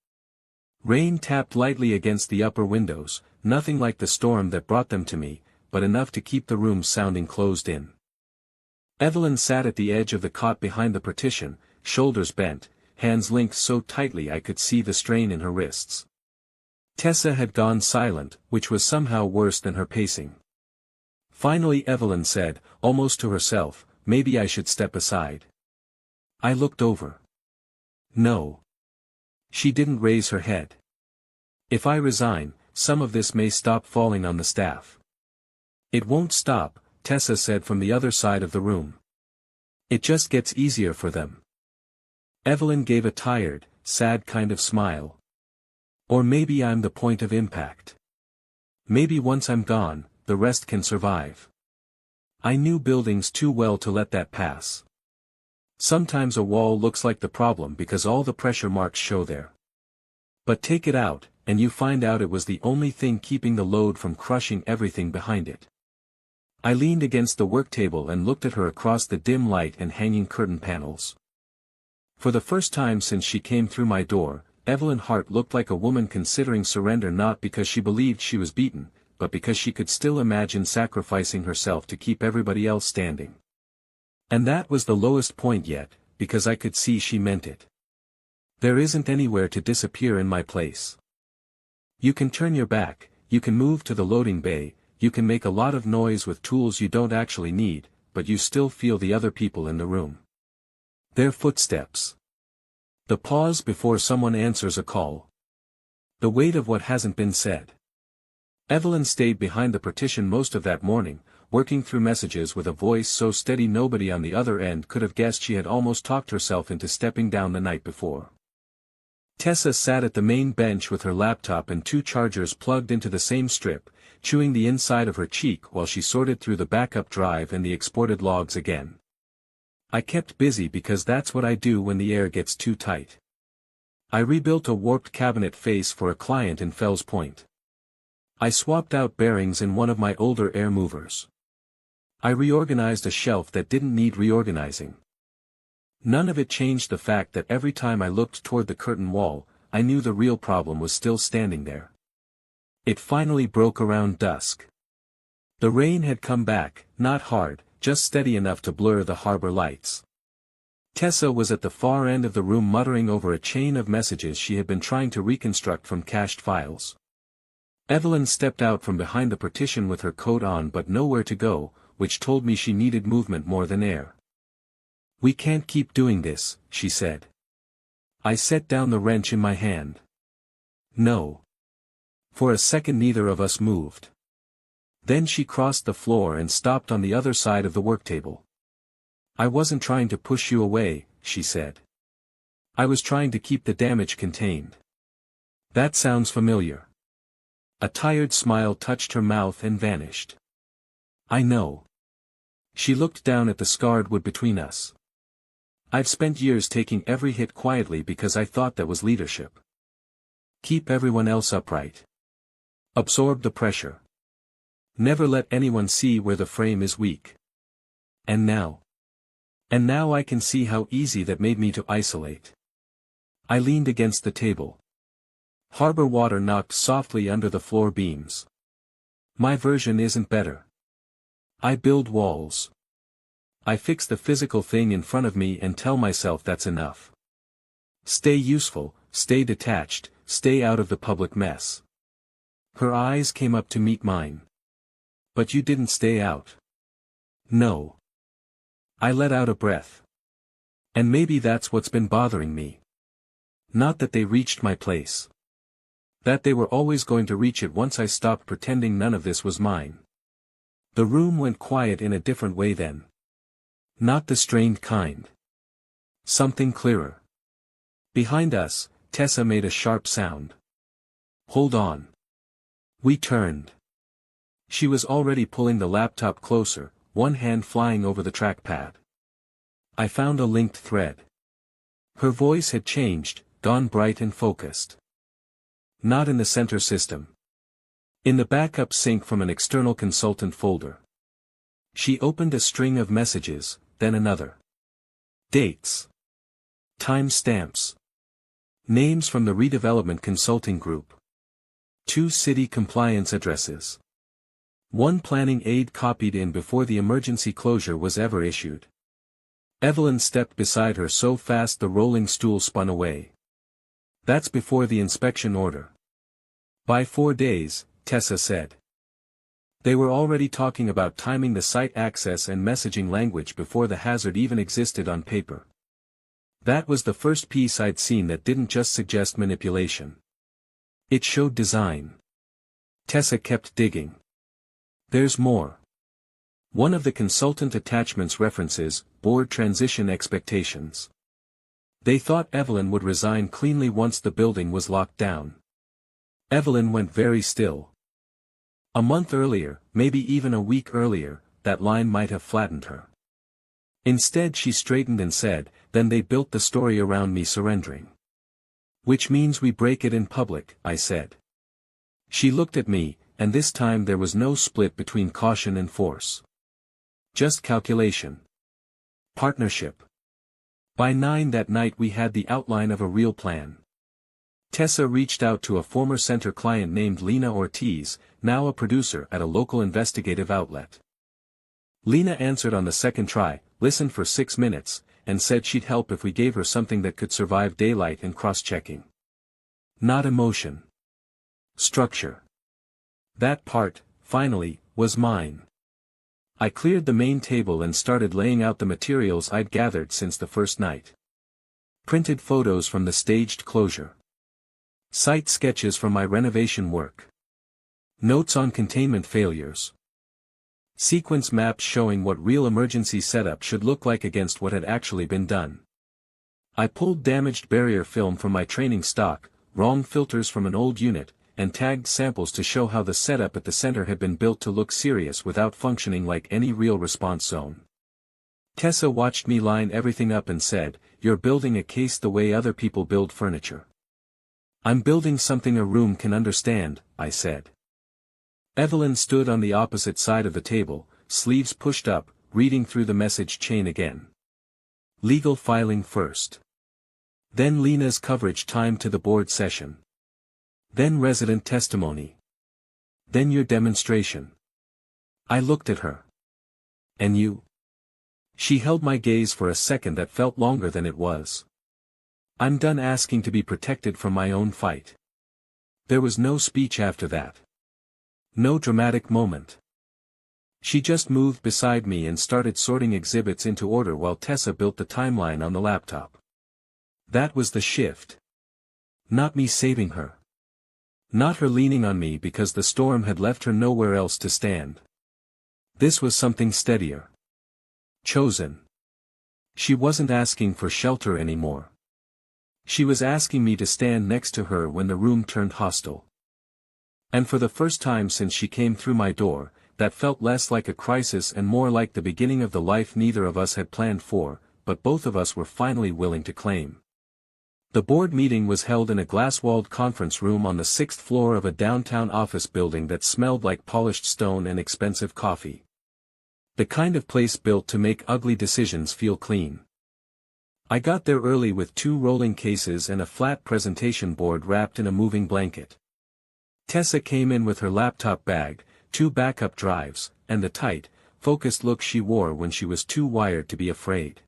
Rain tapped lightly against the upper windows, nothing like the storm that brought them to me, but enough to keep the room sounding closed in. Evelyn sat at the edge of the cot behind the partition, shoulders bent, hands linked so tightly I could see the strain in her wrists. Tessa had gone silent, which was somehow worse than her pacing. Finally Evelyn said, almost to herself, maybe I should step aside. I looked over. No. She didn't raise her head. If I resign, some of this may stop falling on the staff. It won't stop, Tessa said from the other side of the room. It just gets easier for them. Evelyn gave a tired, sad kind of smile. Or maybe I'm the point of impact. Maybe once I'm gone, the rest can survive. I knew buildings too well to let that pass. Sometimes a wall looks like the problem because all the pressure marks show there. But take it out, and you find out it was the only thing keeping the load from crushing everything behind it. I leaned against the work table and looked at her across the dim light and hanging curtain panels. For the first time since she came through my door, Evelyn Hart looked like a woman considering surrender, not because she believed she was beaten, but because she could still imagine sacrificing herself to keep everybody else standing. And that was the lowest point yet, because I could see she meant it. There isn't anywhere to disappear in my place. You can turn your back, you can move to the loading bay, you can make a lot of noise with tools you don't actually need, but you still feel the other people in the room. Their footsteps. The pause before someone answers a call. The weight of what hasn't been said. Evelyn stayed behind the partition most of that morning, working through messages with a voice so steady nobody on the other end could have guessed she had almost talked herself into stepping down the night before. Tessa sat at the main bench with her laptop and 2 chargers plugged into the same strip, chewing the inside of her cheek while she sorted through the backup drive and the exported logs again. I kept busy because that's what I do when the air gets too tight. I rebuilt a warped cabinet face for a client in Fells Point. I swapped out bearings in one of my older air movers. I reorganized a shelf that didn't need reorganizing. None of it changed the fact that every time I looked toward the curtain wall, I knew the real problem was still standing there. It finally broke around dusk. The rain had come back, not hard, just steady enough to blur the harbor lights. Tessa was at the far end of the room muttering over a chain of messages she had been trying to reconstruct from cached files. Evelyn stepped out from behind the partition with her coat on but nowhere to go, which told me she needed movement more than air. "We can't keep doing this," she said. I set down the wrench in my hand. No. For a second neither of us moved. Then she crossed the floor and stopped on the other side of the work table. "I wasn't trying to push you away," she said. "I was trying to keep the damage contained." That sounds familiar. A tired smile touched her mouth and vanished. I know. She looked down at the scarred wood between us. I've spent years taking every hit quietly because I thought that was leadership. Keep everyone else upright. Absorb the pressure. Never let anyone see where the frame is weak. And now I can see how easy that made me to isolate. I leaned against the table. Harbor water knocked softly under the floor beams. My version isn't better. I build walls. I fix the physical thing in front of me and tell myself that's enough. Stay useful, stay detached, stay out of the public mess. Her eyes came up to meet mine. But you didn't stay out. No. I let out a breath. And maybe that's what's been bothering me. Not that they reached my place. That they were always going to reach it once I stopped pretending none of this was mine. The room went quiet in a different way then. Not the strained kind. Something clearer. Behind us, Tessa made a sharp sound. Hold on. We turned. She was already pulling the laptop closer, one hand flying over the trackpad. I found a linked thread. Her voice had changed, gone bright and focused. Not in the center system. In the backup sync from an external consultant folder. She opened a string of messages, then another. Dates. Time stamps. Names from the redevelopment consulting group. 2 city compliance addresses. 1 planning aid copied in before the emergency closure was ever issued. Evelyn stepped beside her so fast the rolling stool spun away. That's before the inspection order. By 4 days, Tessa said. They were already talking about timing the site access and messaging language before the hazard even existed on paper. That was the first piece I'd seen that didn't just suggest manipulation. It showed design. Tessa kept digging. There's more. One of the consultant attachments references board transition expectations. They thought Evelyn would resign cleanly once the building was locked down. Evelyn went very still. A month earlier, maybe even a week earlier, that line might have flattened her. Instead she straightened and said, "Then they built the story around me surrendering." "Which means we break it in public," I said. She looked at me, and this time there was no split between caution and force. Just calculation. Partnership. By 9 that night we had the outline of a real plan. Tessa reached out to a former center client named Lena Ortiz, now a producer at a local investigative outlet. Lena answered on the second try, listened for 6 minutes, and said she'd help if we gave her something that could survive daylight and cross-checking. Not emotion. Structure. That part, finally, was mine. I cleared the main table and started laying out the materials I'd gathered since the first night. Printed photos from the staged closure. Site sketches from my renovation work. Notes on containment failures. Sequence maps showing what real emergency setup should look like against what had actually been done. I pulled damaged barrier film from my training stock, wrong filters from an old unit, and tagged samples to show how the setup at the center had been built to look serious without functioning like any real response zone. Tessa watched me line everything up and said, "You're building a case the way other people build furniture." "I'm building something a room can understand," I said. Evelyn stood on the opposite side of the table, sleeves pushed up, reading through the message chain again. Legal filing first. Then Lena's coverage time to the board session. Then resident testimony. Then your demonstration. I looked at her. "And you?" She held my gaze for a second that felt longer than it was. "I'm done asking to be protected from my own fight." There was no speech after that. No dramatic moment. She just moved beside me and started sorting exhibits into order while Tessa built the timeline on the laptop. That was the shift. Not me saving her. Not her leaning on me because the storm had left her nowhere else to stand. This was something steadier. Chosen. She wasn't asking for shelter anymore. She was asking me to stand next to her when the room turned hostile. And for the first time since she came through my door, that felt less like a crisis and more like the beginning of the life neither of us had planned for, but both of us were finally willing to claim. The board meeting was held in a glass-walled conference room on the 6th floor of a downtown office building that smelled like polished stone and expensive coffee. The kind of place built to make ugly decisions feel clean. I got there early with 2 rolling cases and a flat presentation board wrapped in a moving blanket. Tessa came in with her laptop bag, 2 backup drives, and the tight, focused look she wore when she was too wired to be afraid.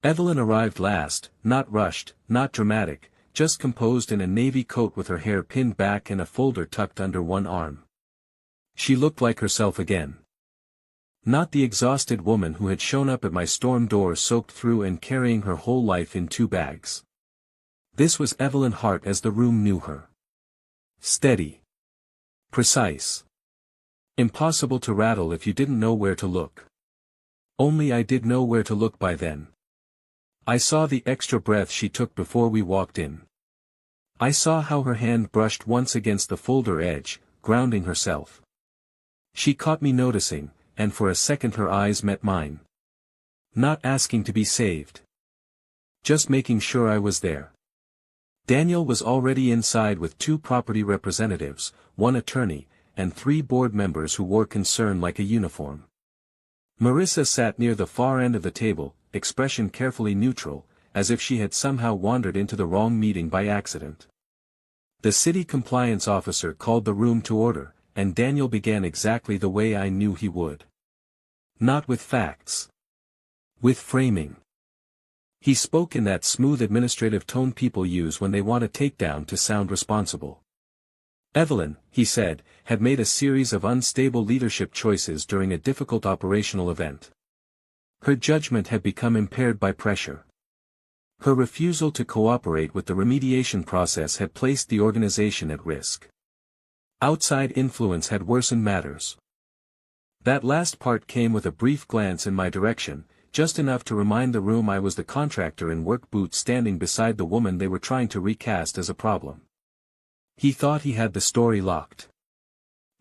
Evelyn arrived last, not rushed, not dramatic, just composed in a navy coat with her hair pinned back and a folder tucked under one arm. She looked like herself again. Not the exhausted woman who had shown up at my storm door soaked through and carrying her whole life in 2 bags. This was Evelyn Hart as the room knew her. Steady. Precise. Impossible to rattle if you didn't know where to look. Only I did know where to look by then. I saw the extra breath she took before we walked in. I saw how her hand brushed once against the folder edge, grounding herself. She caught me noticing, and for a second her eyes met mine. Not asking to be saved. Just making sure I was there. Daniel was already inside with 2 property representatives, 1 attorney, and 3 board members who wore concern like a uniform. Marissa sat near the far end of the table, expression carefully neutral, as if she had somehow wandered into the wrong meeting by accident. The city compliance officer called the room to order, and Daniel began exactly the way I knew he would. Not with facts. With framing. He spoke in that smooth administrative tone people use when they want a takedown to sound responsible. Evelyn, he said, had made a series of unstable leadership choices during a difficult operational event. Her judgment had become impaired by pressure. Her refusal to cooperate with the remediation process had placed the organization at risk. Outside influence had worsened matters. That last part came with a brief glance in my direction, just enough to remind the room I was the contractor in work boots standing beside the woman they were trying to recast as a problem. He thought he had the story locked.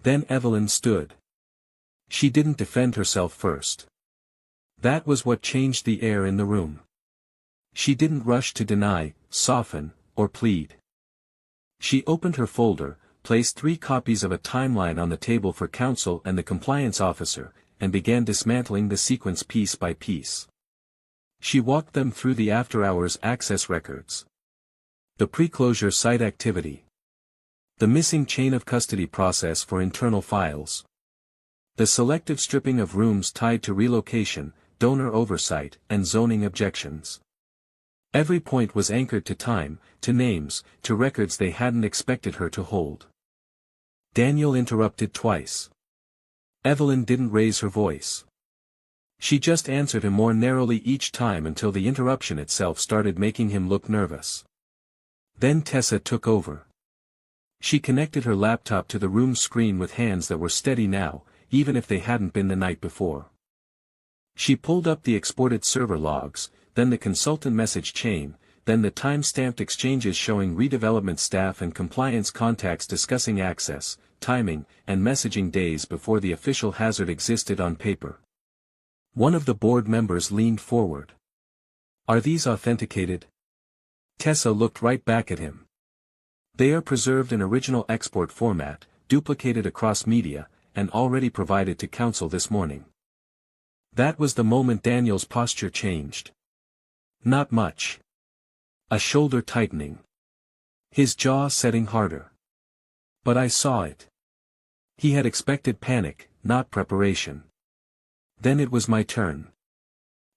Then Evelyn stood. She didn't defend herself first. That was what changed the air in the room. She didn't rush to deny, soften, or plead. She opened her folder, placed 3 copies of a timeline on the table for counsel and the compliance officer, and began dismantling the sequence piece by piece. She walked them through the after-hours access records, the pre-closure site activity, the missing chain of custody process for internal files, the selective stripping of rooms tied to relocation, donor oversight, and zoning objections. Every point was anchored to time, to names, to records they hadn't expected her to hold. Daniel interrupted twice. Evelyn didn't raise her voice. She just answered him more narrowly each time until the interruption itself started making him look nervous. Then Tessa took over. She connected her laptop to the room's screen with hands that were steady now, even if they hadn't been the night before. She pulled up the exported server logs, then the consultant message chain, then the time-stamped exchanges showing redevelopment staff and compliance contacts discussing access, timing, and messaging days before the official hazard existed on paper. One of the board members leaned forward. "Are these authenticated?" Tessa looked right back at him. "They are preserved in original export format, duplicated across media, and already provided to counsel this morning." That was the moment Daniel's posture changed. Not much. A shoulder tightening. His jaw setting harder. But I saw it. He had expected panic, not preparation. Then it was my turn.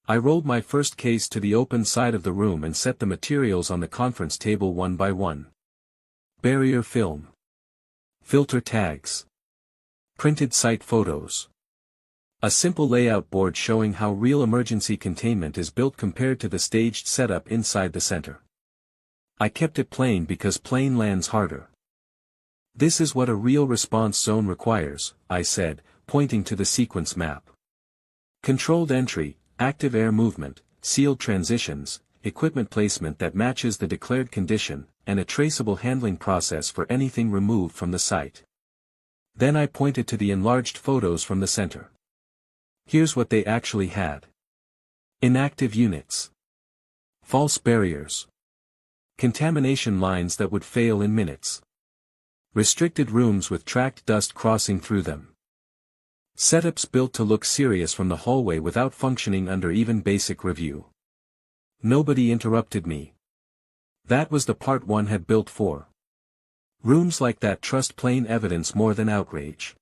I rolled my first case to the open side of the room and set the materials on the conference table one by one. Barrier film. Filter tags. Printed site photos. A simple layout board showing how real emergency containment is built compared to the staged setup inside the center. I kept it plain because plain lands harder. "This is what a real response zone requires," I said, pointing to the sequence map. "Controlled entry, active air movement, sealed transitions, equipment placement that matches the declared condition, and a traceable handling process for anything removed from the site." Then I pointed to the enlarged photos from the center. Here's what they actually had. Inactive units. False barriers. Contamination lines that would fail in minutes. Restricted rooms with tracked dust crossing through them. Setups built to look serious from the hallway without functioning under even basic review. Nobody interrupted me. That was the part one had built for. Rooms like that trust plain evidence more than outrage.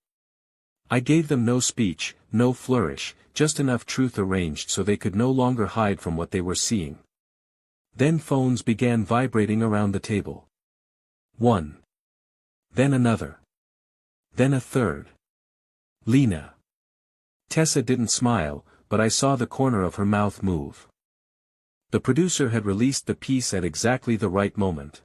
I gave them no speech, no flourish, just enough truth arranged so they could no longer hide from what they were seeing. Then phones began vibrating around the table. One. Then another. Then a third. Lena. Tessa didn't smile, but I saw the corner of her mouth move. The producer had released the piece at exactly the right moment.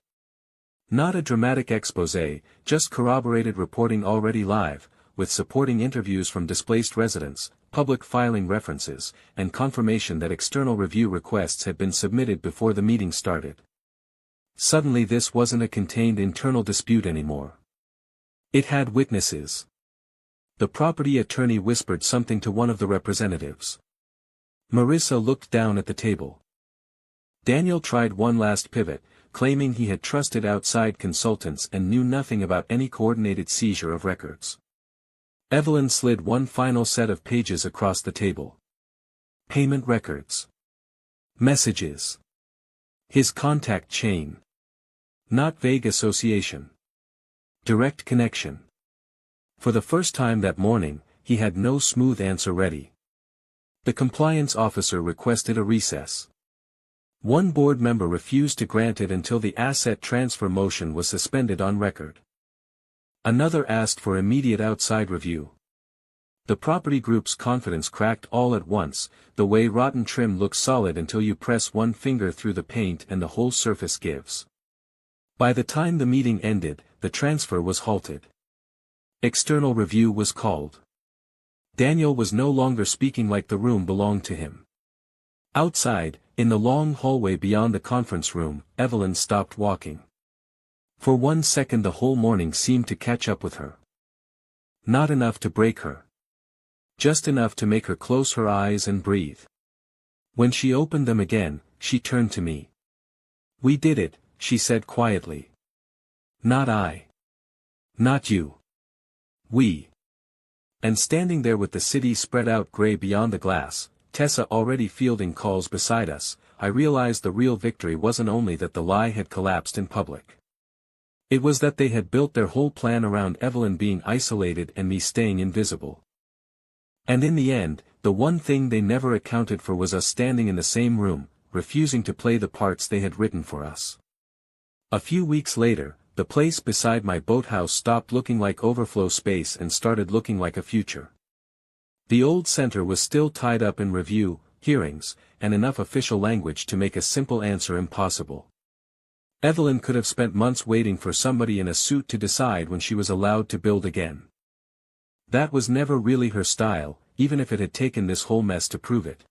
Not a dramatic exposé, just corroborated reporting already live, with supporting interviews from displaced residents, public filing references, and confirmation that external review requests had been submitted before the meeting started. Suddenly this wasn't a contained internal dispute anymore. It had witnesses. The property attorney whispered something to one of the representatives. Marissa looked down at the table. Daniel tried one last pivot, claiming he had trusted outside consultants and knew nothing about any coordinated seizure of records. Evelyn slid one final set of pages across the table. Payment records. Messages. His contact chain. Not vague association. Direct connection. For the first time that morning, he had no smooth answer ready. The compliance officer requested a recess. One board member refused to grant it until the asset transfer motion was suspended on record. Another asked for immediate outside review. The property group's confidence cracked all at once, the way rotten trim looks solid until you press one finger through the paint and the whole surface gives. By the time the meeting ended, the transfer was halted. External review was called. Daniel was no longer speaking like the room belonged to him. Outside, in the long hallway beyond the conference room, Evelyn stopped walking. For 1 second the whole morning seemed to catch up with her. Not enough to break her. Just enough to make her close her eyes and breathe. When she opened them again, she turned to me. "We did it," she said quietly. "Not I. Not you. We." And standing there with the city spread out gray beyond the glass, Tessa already fielding calls beside us, I realized the real victory wasn't only that the lie had collapsed in public. It was that they had built their whole plan around Evelyn being isolated and me staying invisible. And in the end, the one thing they never accounted for was us standing in the same room, refusing to play the parts they had written for us. A few weeks later, the place beside my boathouse stopped looking like overflow space and started looking like a future. The old center was still tied up in review, hearings, and enough official language to make a simple answer impossible. Evelyn could have spent months waiting for somebody in a suit to decide when she was allowed to build again. That was never really her style, even if it had taken this whole mess to prove it.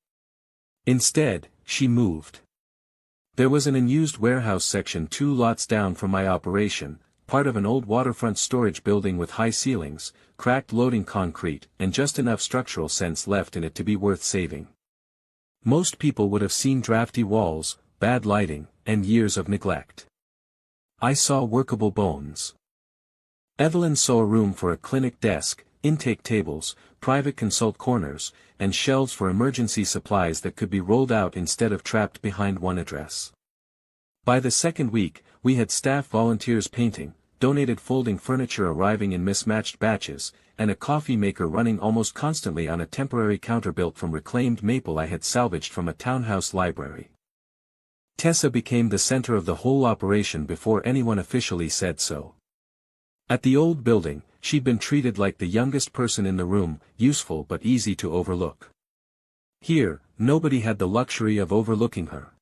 Instead, she moved. There was an unused warehouse section 2 lots down from my operation, part of an old waterfront storage building with high ceilings, cracked loading concrete, and just enough structural sense left in it to be worth saving. Most people would have seen drafty walls, bad lighting, and years of neglect. I saw workable bones. Evelyn saw a room for a clinic desk, intake tables, private consult corners, and shelves for emergency supplies that could be rolled out instead of trapped behind one address. By the second week, we had staff volunteers painting, donated folding furniture arriving in mismatched batches, and a coffee maker running almost constantly on a temporary counter built from reclaimed maple I had salvaged from a townhouse library. Tessa became the center of the whole operation before anyone officially said so. At the old building, she'd been treated like the youngest person in the room, useful but easy to overlook. Here, nobody had the luxury of overlooking her.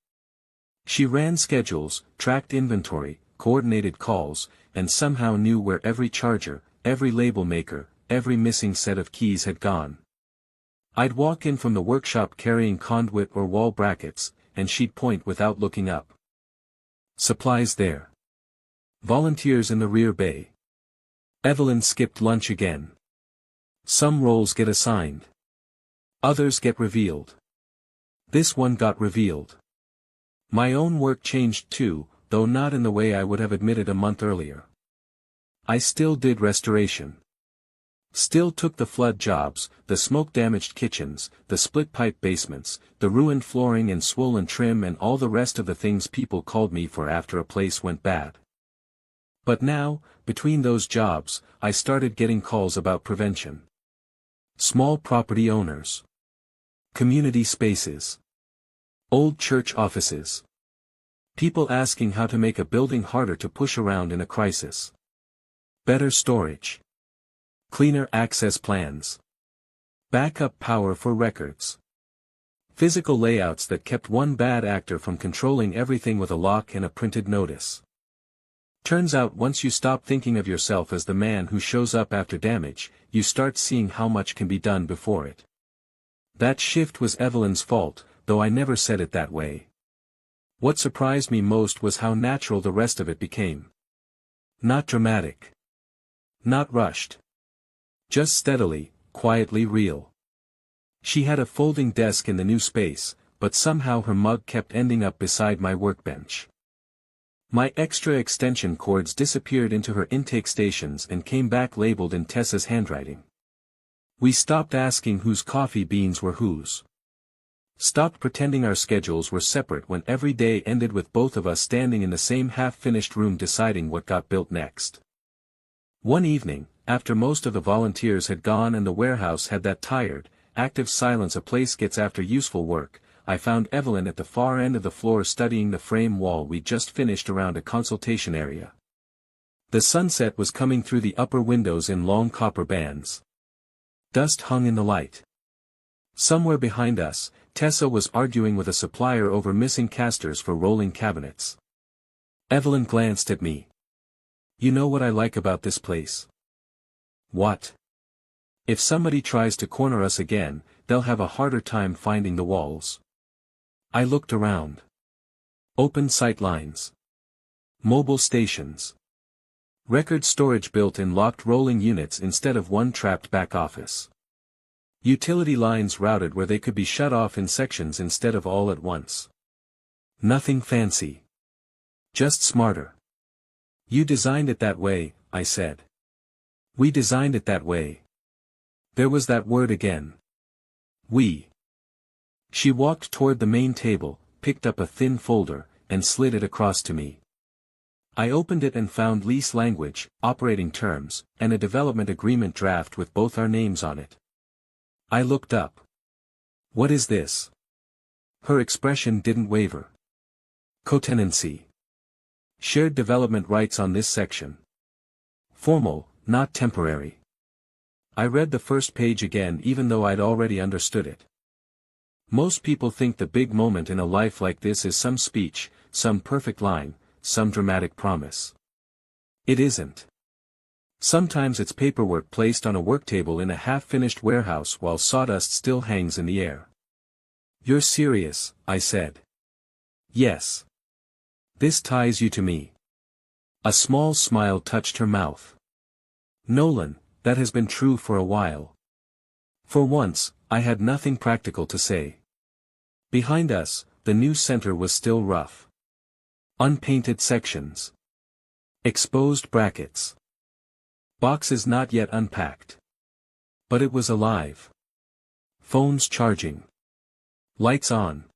She ran schedules, tracked inventory, coordinated calls, and somehow knew where every charger, every label maker, every missing set of keys had gone. I'd walk in from the workshop carrying conduit or wall brackets, and she'd point without looking up. "Supplies there. Volunteers in the rear bay." Evelyn skipped lunch again. Some roles get assigned. Others get revealed. This one got revealed. My own work changed too, though not in the way I would have admitted a month earlier. I still did restoration. Still took the flood jobs, the smoke-damaged kitchens, the split-pipe basements, the ruined flooring and swollen trim and all the rest of the things people called me for after a place went bad. But now, between those jobs, I started getting calls about prevention. Small property owners. Community spaces. Old church offices. People asking how to make a building harder to push around in a crisis. Better storage. Cleaner access plans. Backup power for records. Physical layouts that kept one bad actor from controlling everything with a lock and a printed notice. Turns out once you stop thinking of yourself as the man who shows up after damage, you start seeing how much can be done before it. That shift was Evelyn's fault, though I never said it that way. What surprised me most was how natural the rest of it became. Not dramatic. Not rushed. Just steadily, quietly real. She had a folding desk in the new space, but somehow her mug kept ending up beside my workbench. My extra extension cords disappeared into her intake stations and came back labeled in Tessa's handwriting. We stopped asking whose coffee beans were whose. Stopped pretending our schedules were separate when every day ended with both of us standing in the same half-finished room deciding what got built next. One evening, after most of the volunteers had gone and the warehouse had that tired, active silence a place gets after useful work, I found Evelyn at the far end of the floor studying the frame wall we'd just finished around a consultation area. The sunset was coming through the upper windows in long copper bands. Dust hung in the light. Somewhere behind us, Tessa was arguing with a supplier over missing casters for rolling cabinets. Evelyn glanced at me. "You know what I like about this place?" "What?" "If somebody tries to corner us again, they'll have a harder time finding the walls." I looked around. Open sight lines. Mobile stations. Record storage built in locked rolling units instead of one trapped back office. Utility lines routed where they could be shut off in sections instead of all at once. Nothing fancy. Just smarter. "You designed it that way," I said. "We designed it that way." There was that word again. We. She walked toward the main table, picked up a thin folder, and slid it across to me. I opened it and found lease language, operating terms, and a development agreement draft with both our names on it. I looked up. "What is this?" Her expression didn't waver. "Cotenancy. Shared development rights on this section. Formal, not temporary." I read the first page again even though I'd already understood it. Most people think the big moment in a life like this is some speech, some perfect line, some dramatic promise. It isn't. Sometimes it's paperwork placed on a work table in a half-finished warehouse while sawdust still hangs in the air. "You're serious," I said. "Yes. This ties you to me." A small smile touched her mouth. "Nolan, that has been true for a while." For once, I had nothing practical to say. Behind us, the new center was still rough. Unpainted sections. Exposed brackets. Boxes not yet unpacked. But it was alive. Phones charging. Lights on.